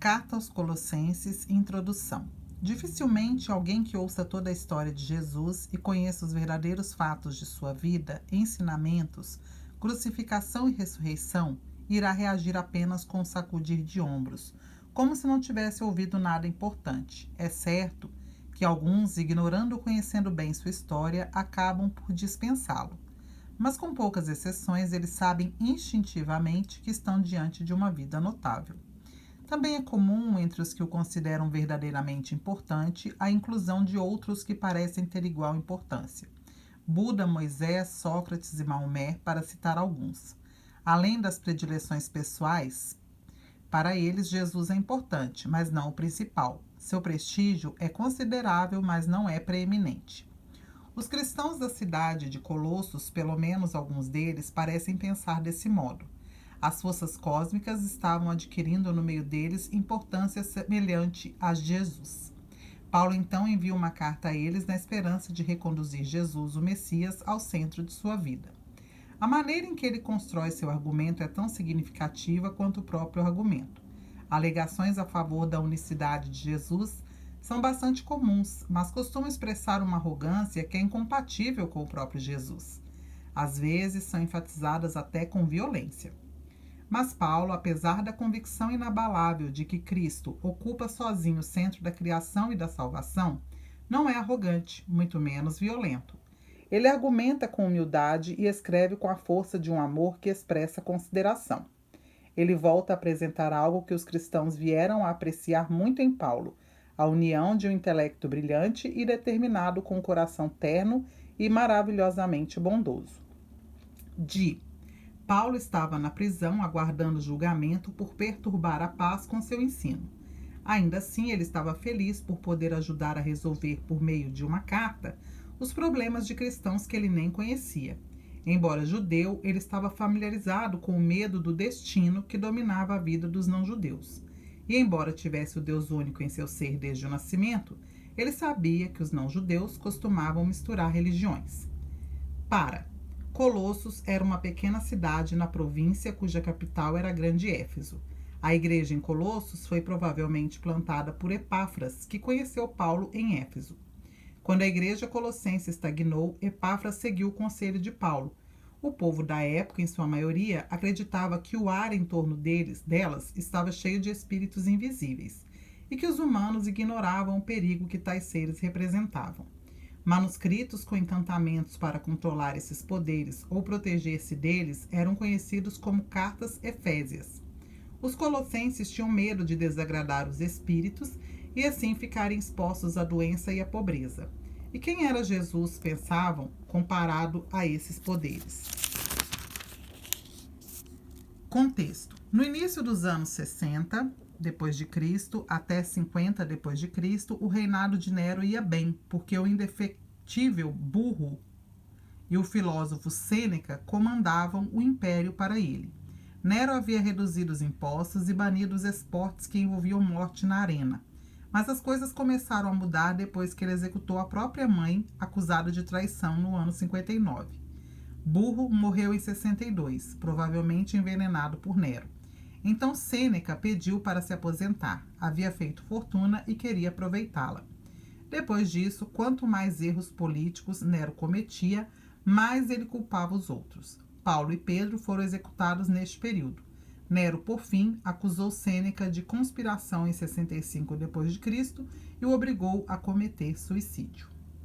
Carta aos Colossenses, Introdução. Dificilmente alguém que ouça toda a história de Jesus e conheça os verdadeiros fatos de sua vida, ensinamentos, crucificação e ressurreição, irá reagir apenas com um sacudir de ombros, como se não tivesse ouvido nada importante. É certo que alguns, ignorando ou conhecendo bem sua história, acabam por dispensá-lo. Mas com poucas exceções, eles sabem instintivamente que estão diante de uma vida notável. Também é comum, entre os que o consideram verdadeiramente importante, a inclusão de outros que parecem ter igual importância. Buda, Moisés, Sócrates e Maomé, para citar alguns. Além das predileções pessoais, para eles Jesus é importante, mas não o principal. Seu prestígio é considerável, mas não é preeminente. Os cristãos da cidade de Colossos, pelo menos alguns deles, parecem pensar desse modo. As forças cósmicas estavam adquirindo no meio deles importância semelhante à de Jesus. Paulo então envia uma carta a eles na esperança de reconduzir Jesus, o Messias, ao centro de sua vida. A maneira em que ele constrói seu argumento é tão significativa quanto o próprio argumento. Alegações a favor da unicidade de Jesus são bastante comuns, mas costumam expressar uma arrogância que é incompatível com o próprio Jesus. Às vezes são enfatizadas até com violência. Mas Paulo, apesar da convicção inabalável de que Cristo ocupa sozinho o centro da criação e da salvação, não é arrogante, muito menos violento. Ele argumenta com humildade e escreve com a força de um amor que expressa consideração. Ele volta a apresentar algo que os cristãos vieram a apreciar muito em Paulo, a união de um intelecto brilhante e determinado com um coração terno e maravilhosamente bondoso. Paulo estava na prisão aguardando julgamento por perturbar a paz com seu ensino. Ainda assim, ele estava feliz por poder ajudar a resolver, por meio de uma carta, os problemas de cristãos que ele nem conhecia. Embora judeu, ele estava familiarizado com o medo do destino que dominava a vida dos não-judeus. E embora tivesse o Deus único em seu ser desde o nascimento, ele sabia que os não-judeus costumavam misturar religiões. Colossos era uma pequena cidade na província cuja capital era a grande Éfeso. A igreja em Colossos foi provavelmente plantada por Epáfras, que conheceu Paulo em Éfeso. Quando a igreja colossense estagnou, Epáfras seguiu o conselho de Paulo. O povo da época, em sua maioria, acreditava que o ar em torno delas estava cheio de espíritos invisíveis e que os humanos ignoravam o perigo que tais seres representavam. Manuscritos com encantamentos para controlar esses poderes ou proteger-se deles eram conhecidos como cartas efésias. Os colossenses tinham medo de desagradar os espíritos e assim ficarem expostos à doença e à pobreza. E quem era Jesus, pensavam, comparado a esses poderes? Contexto. No início dos anos 60, depois de Cristo, até 50 depois de Cristo, o reinado de Nero ia bem, porque o indefetível Burro e o filósofo Sêneca comandavam o império para ele. Nero havia reduzido os impostos e banido os esportes que envolviam morte na arena. Mas as coisas começaram a mudar depois que ele executou a própria mãe, acusada de traição no ano 59. Burro morreu em 62, provavelmente envenenado por Nero. Então Sêneca pediu para se aposentar. Havia feito fortuna e queria aproveitá-la. Depois disso, quanto mais erros políticos Nero cometia, mais ele culpava os outros. Paulo e Pedro foram executados neste período. Nero, por fim, acusou Sêneca de conspiração em 65 d.C. e o obrigou a cometer suicídio.